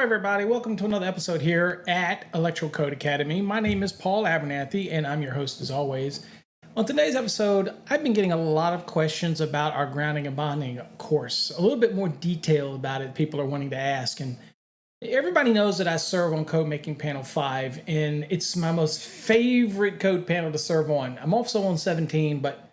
everybody. Welcome to another episode here at Electrical Code Academy. My name is Paul Abernathy, and I'm your host as always. On today's episode, I've been getting a lot of questions about our grounding and bonding course. A little bit more detail about it people are wanting to ask. And everybody knows that I serve on Code Making Panel 5, and it's my most favorite code panel to serve on. I'm also on 17, but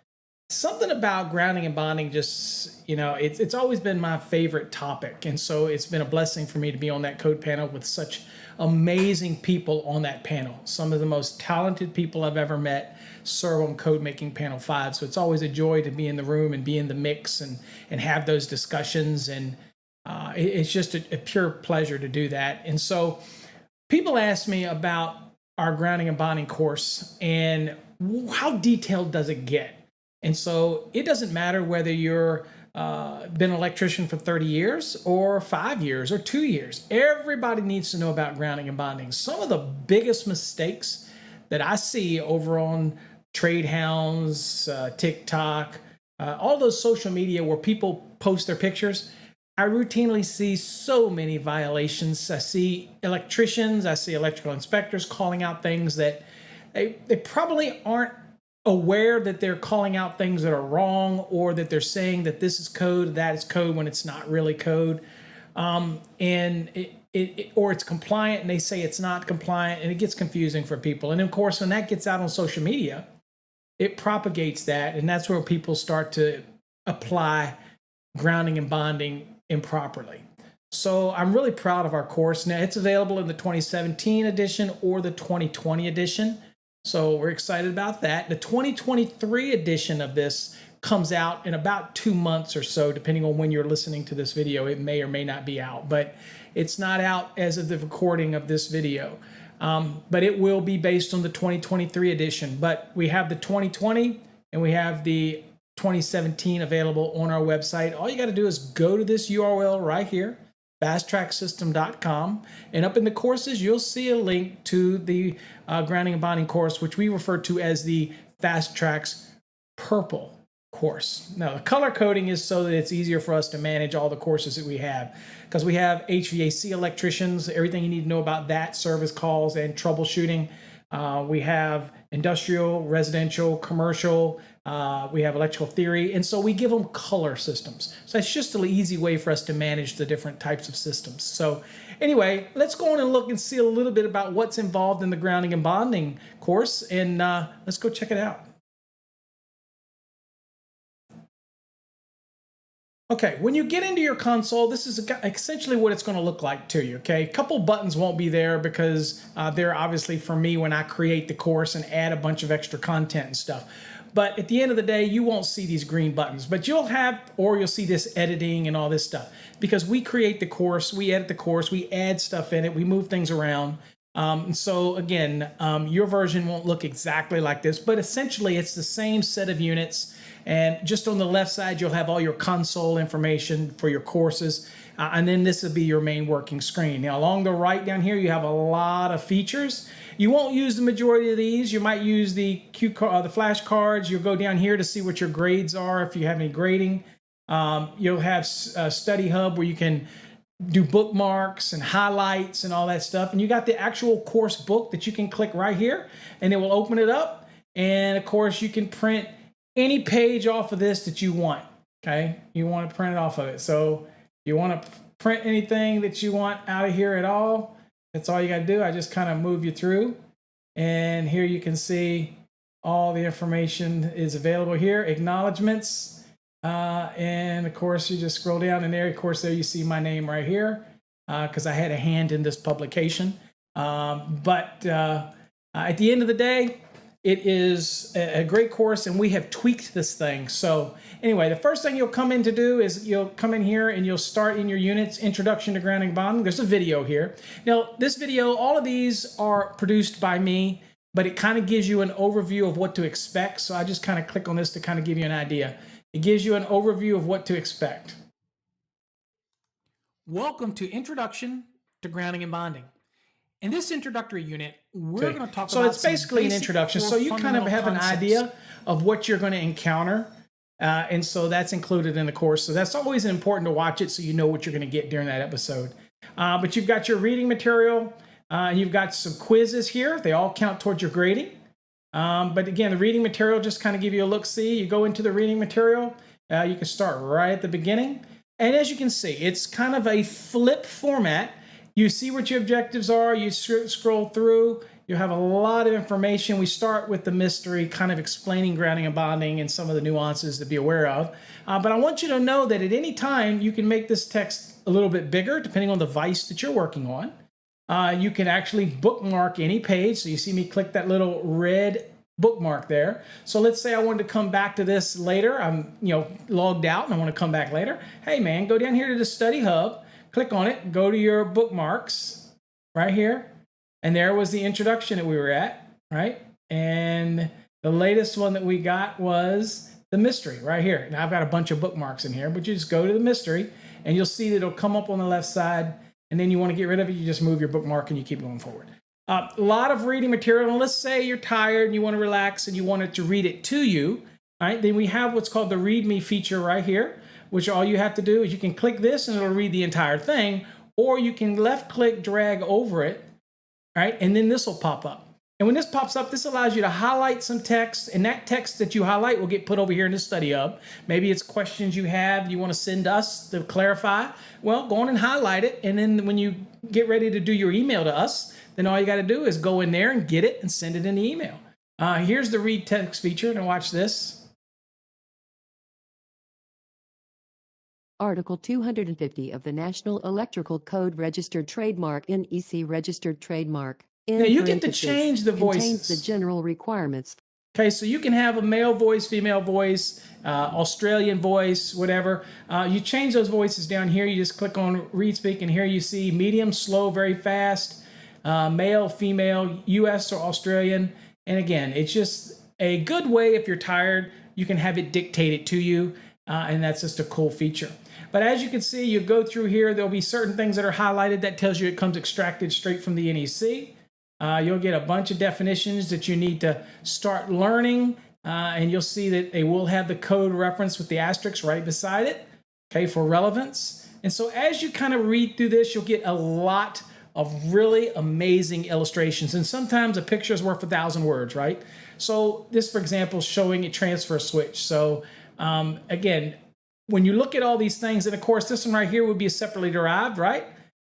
something about grounding and bonding just, it's always been my favorite topic. And so it's been a blessing for me to be on that code panel with such amazing people on that panel. Some of the most talented people I've ever met serve on Code Making Panel 5. So it's always a joy to be in the room and be in the mix and have those discussions. And it's just a pure pleasure to do that. And so people ask me about our grounding and bonding course and how detailed does it get? And so it doesn't matter whether you're been an electrician for 30 years or 5 years or 2 years. Everybody needs to know about grounding and bonding. Some of the biggest mistakes that I see over on Trade Hounds, TikTok, all those social media where people post their pictures, I routinely see so many violations. I see electricians, I see electrical inspectors calling out things that they probably aren't aware that they're calling out things that are wrong, or that they're saying that this is code, that is code, when it's not really code. Or it's compliant and they say it's not compliant, and it gets confusing for people. And of course, when that gets out on social media, it propagates that, and that's where people start to apply grounding and bonding improperly. So I'm really proud of our course. Now, it's available in the 2017 edition or the 2020 edition. So we're excited about that. The 2023 edition of this comes out in about 2 months or so, depending on when you're listening to this video. It may or may not be out, but it's not out as of the recording of this video. But it will be based on the 2023 edition. But we have the 2020 and we have the 2017 available on our website. All you got to do is go to this URL right here, fasttraxsystem.com, and up in the courses you'll see a link to the grounding and bonding course, which we refer to as the Fast Trax Purple course. Now, the color coding is so that it's easier for us to manage all the courses that we have, because we have HVAC electricians, everything you need to know about that, service calls and troubleshooting. We have industrial, residential, commercial. We have electrical theory, and so we give them color systems. So it's just an easy way for us to manage the different types of systems. So anyway, let's go on and look and see a little bit about what's involved in the grounding and bonding course, and let's go check it out. Okay, when you get into your console, this is essentially what it's going to look like to you, okay? A couple buttons won't be there because they're obviously for me when I create the course and add a bunch of extra content and stuff. But at the end of the day, you won't see these green buttons, but you'll see this editing and all this stuff, because we create the course, we edit the course, we add stuff in it, we move things around. So again, your version won't look exactly like this, but essentially it's the same set of units. And just on the left side, you'll have all your console information for your courses. And then this will be your main working screen. Now, along the right down here, you have a lot of features. You won't use the majority of these. You might use the the flashcards. You'll go down here to see what your grades are if you have any grading. You'll have a study hub where you can do bookmarks and highlights and all that stuff. And you got the actual course book that you can click right here, and it will open it up. And of course, you can print any page off of this that you want, okay? You want to print it off of it. So you want to print anything that you want out of here at all, that's all you got to do. I just kind of move you through. And here you can see all the information is available here. Acknowledgements. And of course, you just scroll down, and there, of course, there you see my name right here, because I had a hand in this publication. But at the end of the day, it is a great course, and we have tweaked this thing. So anyway, the first thing you'll come in to do is you'll come in here and you'll start in your units, Introduction to Grounding and Bonding. There's a video here. Now, this video, all of these are produced by me, but it kind of gives you an overview of what to expect. So I just kind of click on this to kind of give you an idea. It gives you an overview of what to expect. Welcome to Introduction to Grounding and Bonding. In this introductory unit, we're going to talk about. So it's basically an introduction. So you kind of have an idea of what you're going to encounter. And so that's included in the course. So that's always important to watch it so you know what you're going to get during that episode. But you've got your reading material. You've got some quizzes here. They all count towards your grading. But again, the reading material just kind of give you a look-see. You go into the reading material. You can start right at the beginning. And as you can see, it's kind of a flip format. You see what your objectives are. You scroll through. You have a lot of information. We start with the mystery, kind of explaining grounding and bonding and some of the nuances to be aware of. But I want you to know that at any time, you can make this text a little bit bigger, depending on the device that you're working on. You can actually bookmark any page. So you see me click that little red bookmark there. So let's say I wanted to come back to this later. I'm logged out and I want to come back later. Hey man, go down here to the study hub, click on it, go to your bookmarks right here. And there was the introduction that we were at, right? And the latest one that we got was the mystery right here. Now I've got a bunch of bookmarks in here, but you just go to the mystery and you'll see that it'll come up on the left side. And then you want to get rid of it, you just move your bookmark and you keep going forward. A lot of reading material. And let's say you're tired and you want to relax and you want it to read it to you. All right, then we have what's called the Read Me feature right here, which all you have to do is you can click this and it'll read the entire thing, or you can left click, drag over it, right? And then this will pop up. And when this pops up, this allows you to highlight some text, and that text that you highlight will get put over here in the study hub. Maybe it's questions you have you want to send us to clarify. Well, go on and highlight it, and then when you get ready to do your email to us, then all you got to do is go in there and get it and send it in the email. Here's the read text feature, and watch this. Article 250 of the National Electrical Code registered trademark, NEC registered trademark. Now you get to change the voices. Contains the general requirements. Okay, so you can have a male voice, female voice, Australian voice, whatever. You change those voices down here. You just click on Read Speak, and here you see medium, slow, very fast, male, female, US or Australian. And again, it's just a good way if you're tired, you can have it dictated to you, and that's just a cool feature. But as you can see, you go through here, there'll be certain things that are highlighted that tells you it comes extracted straight from the NEC. You'll get a bunch of definitions that you need to start learning, and you'll see that they will have the code reference with the asterisk right beside it, okay, for relevance. And so as you kind of read through this, you'll get a lot of really amazing illustrations, and sometimes a picture is worth 1,000 words, right? So this, for example, is showing a transfer switch. So again, when you look at all these things, and of course this one right here would be separately derived, right?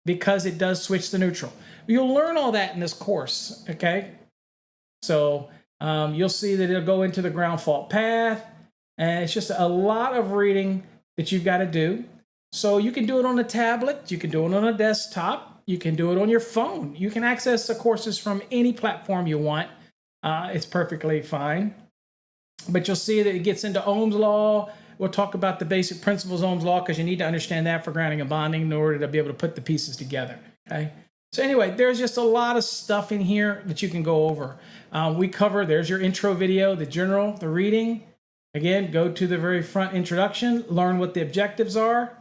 Because it does switch to neutral. You'll learn all that in this course, okay? So you'll see that it'll go into the ground fault path, and it's just a lot of reading that you've got to do. So you can do it on a tablet, you can do it on a desktop, you can do it on your phone. You can access the courses from any platform you want. It's perfectly fine. But you'll see that it gets into Ohm's law. We'll talk about the basic principles of Ohm's law because you need to understand that for grounding and bonding in order to be able to put the pieces together, okay? So anyway, there's just a lot of stuff in here that you can go over. We cover, there's your intro video, the general, the reading. Again, go to the very front introduction, learn what the objectives are,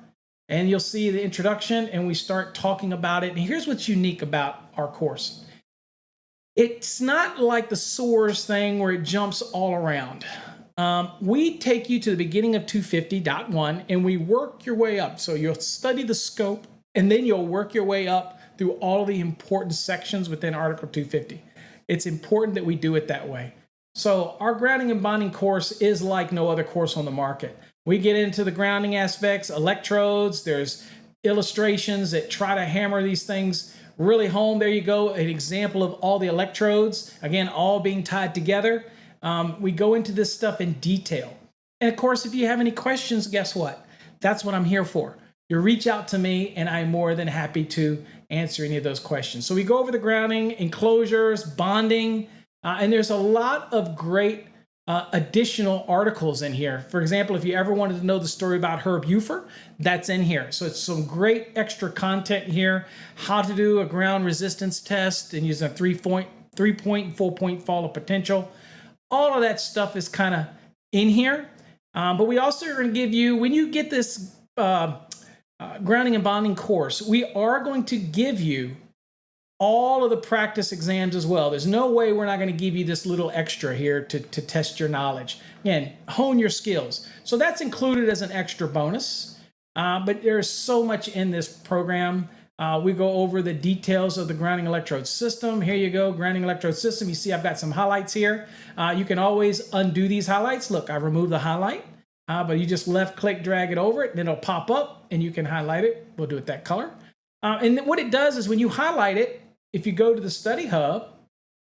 and you'll see the introduction, and we start talking about it. And here's what's unique about our course. It's not like the SOARS thing where it jumps all around. We take you to the beginning of 250.1, and we work your way up. So you'll study the scope, and then you'll work your way up through all the important sections within Article 250. It's important that we do it that way. So our grounding and bonding course is like no other course on the market. We get into the grounding aspects, electrodes, there's illustrations that try to hammer these things really home. There you go, an example of all the electrodes, again, all being tied together. We go into this stuff in detail. And of course, if you have any questions, guess what? That's what I'm here for. You reach out to me, and I'm more than happy to answer any of those questions. So we go over the grounding, enclosures, bonding, and there's a lot of great additional articles in here. For example, if you ever wanted to know the story about Herb Ufer, that's in here. So it's some great extra content here. How to do a ground resistance test and using a 3-point and 4-point fall of potential. All of that stuff is kind of in here. But we also are going to give you, when you get this grounding and bonding course, we are going to give you all of the practice exams as well. There's no way we're not going to give you this little extra here to test your knowledge. Again, hone your skills. So that's included as an extra bonus. But there's so much in this program. We go over the details of the grounding electrode system. Here you go, grounding electrode system. You see I've got some highlights here. You can always undo these highlights. Look, I removed the highlight, but you just left click, drag it over it, and it'll pop up and you can highlight it. We'll do it that color. And what it does is when you highlight it, if you go to the study hub,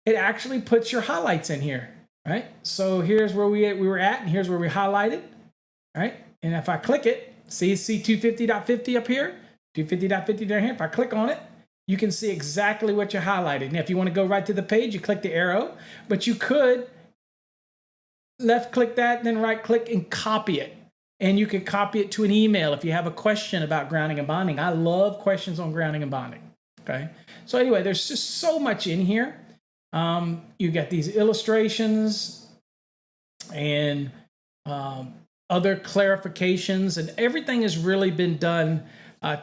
it actually puts your highlights in here, right? So here's where we were at, and here's where we highlighted, right? And if I click it, see 250.50 up here, 250.50 down here. If I click on it, you can see exactly what you highlighted. Now, if you want to go right to the page, you click the arrow, but you could left click that, then right click and copy it. And you can copy it to an email if you have a question about grounding and bonding. I love questions on grounding and bonding, okay? So anyway, there's just so much in here. You got these illustrations and other clarifications, and everything has really been done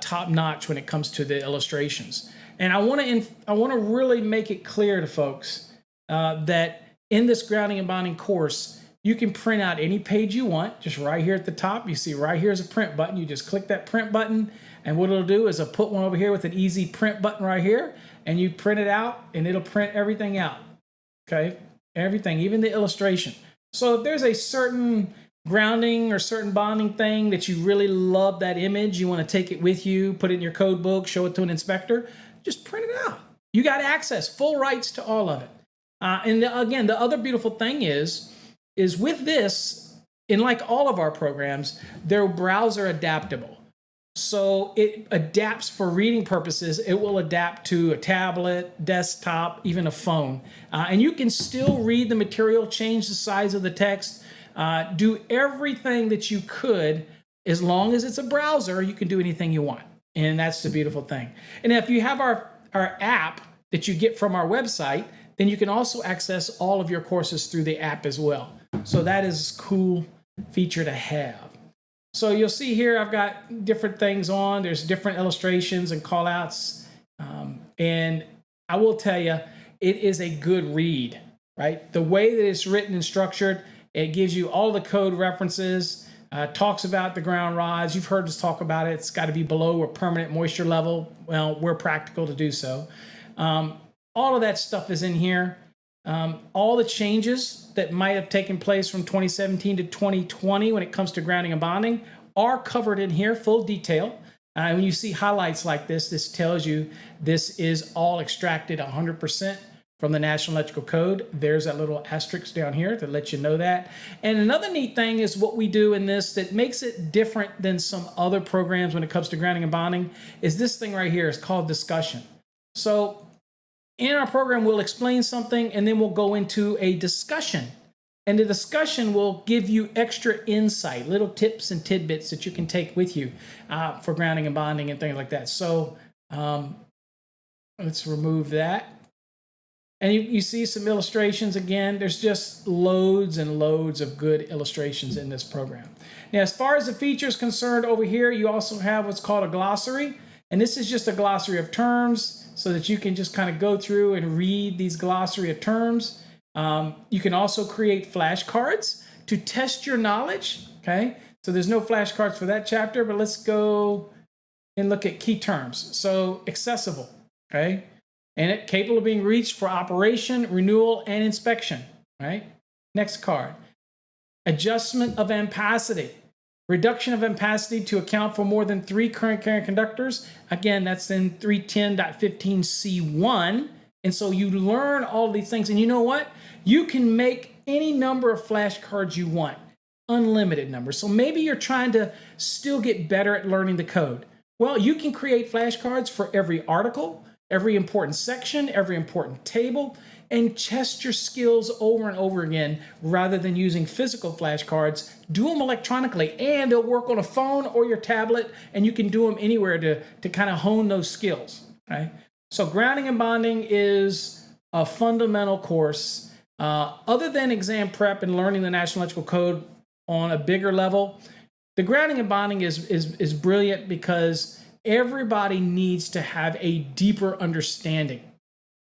top notch when it comes to the illustrations. And I want to really make it clear to folks that in this grounding and bonding course, you can print out any page you want. Just right here at the top, you see right here is a print button. You just click that print button, and what it'll do is it'll put one over here with an easy print button right here, and you print it out, and it'll print everything out. Okay, everything, even the illustration. So if there's a certain grounding or certain bonding thing that you really love that image, you want to take it with you, put it in your code book, show it to an inspector, just print it out. You got access, full rights to all of it. Again, the other beautiful thing is with this, and like all of our programs, they're browser adaptable. So it adapts for reading purposes. It will adapt to a tablet, desktop, even a phone. And you can still read the material, change the size of the text, do everything that you could. As long as it's a browser, you can do anything you want. And that's the beautiful thing. And if you have our app that you get from our website, then you can also access all of your courses through the app as well. So that is a cool feature to have. So you'll see here I've got different things on. There's different illustrations and callouts. And I will tell you, it is a good read, right? The way that it's written and structured, it gives you all the code references, talks about the ground rods. You've heard us talk about it. It's got to be below a permanent moisture level. Well, we're practical to do so. All of that stuff is in here. All the changes that might have taken place from 2017 to 2020 when it comes to grounding and bonding are covered in here, full detail. When you see highlights like this, this tells you this is all extracted 100% from the National Electrical Code. There's that little asterisk down here to let you know that. And another neat thing is what we do in this that makes it different than some other programs when it comes to grounding and bonding is this thing right here is called discussion. So in our program, we'll explain something and then we'll go into a discussion. And the discussion will give you extra insight, little tips and tidbits that you can take with you for grounding and bonding and things like that. So let's remove that. And you see some illustrations again. There's just loads and loads of good illustrations in this program. Now, as far as the features concerned over here, you also have what's called a glossary. And this is just a glossary of terms so that you can just kind of go through and read these glossary of terms. You can also create flashcards to test your knowledge, okay? So there's no flashcards for that chapter, but let's go and look at key terms. So accessible, okay? And it capable of being reached for operation, renewal, and inspection, right? Next card. Adjustment of ampacity. Reduction of ampacity to account for more than 3 current carrying conductors. Again, that's in 310.15C1. And so you learn all these things. And you know what? You can make any number of flashcards you want. Unlimited numbers. So maybe you're trying to still get better at learning the code. Well, you can create flashcards for every article, every important section, every important table, and test your skills over and over again rather than using physical flashcards. Do them electronically, and they'll work on a phone or your tablet, and you can do them anywhere to kind of hone those skills. Right? So grounding and bonding is a fundamental course. Other than exam prep and learning the National Electrical Code on a bigger level, the grounding and bonding is brilliant because everybody needs to have a deeper understanding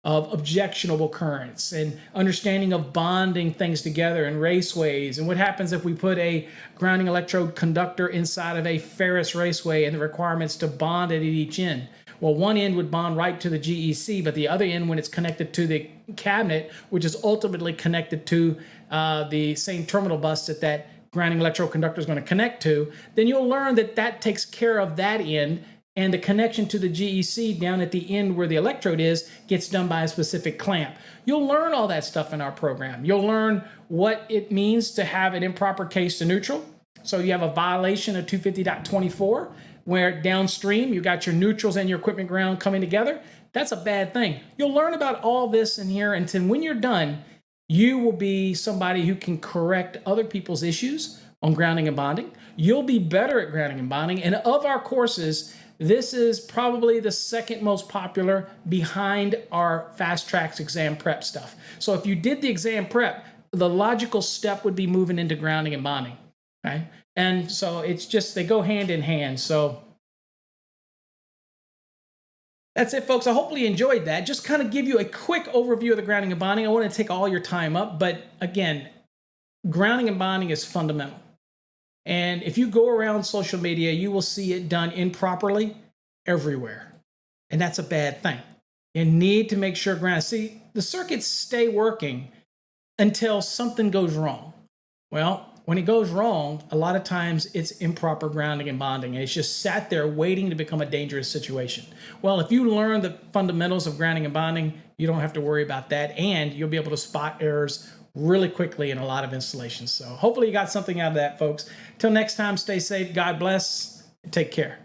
of objectionable currents and understanding of bonding things together in raceways and what happens if we put a grounding electrode conductor inside of a ferrous raceway and the requirements to bond it at each end. Well, one end would bond right to the GEC, but the other end, when it's connected to the cabinet, which is ultimately connected to the same terminal bus that grounding electrode conductor is going to connect to, then you'll learn that takes care of that end, and the connection to the GEC down at the end where the electrode is gets done by a specific clamp. You'll learn all that stuff in our program. You'll learn what it means to have an improper case to neutral. So you have a violation of 250.24 where downstream you got your neutrals and your equipment ground coming together. That's a bad thing. You'll learn about all this in here, and then when you're done, you will be somebody who can correct other people's issues on grounding and bonding. You'll be better at grounding and bonding, and of our courses, this is probably the second most popular behind our Fast Trax exam prep stuff. So if you did the exam prep, the logical step would be moving into grounding and bonding, right? And so it's just, they go hand in hand. So that's it, folks. I hopefully enjoyed that. Just kind of give you a quick overview of the grounding and bonding. I want to take all your time up, but again, grounding and bonding is fundamental. And if you go around social media, you will see it done improperly everywhere. And that's a bad thing. You need to make sure see, the circuits stay working until something goes wrong. Well, when it goes wrong, a lot of times it's improper grounding and bonding. And it's just sat there waiting to become a dangerous situation. Well, if you learn the fundamentals of grounding and bonding, you don't have to worry about that. And you'll be able to spot errors really quickly in a lot of installations. So hopefully you got something out of that, folks. Till next time, stay safe. God bless. And take care.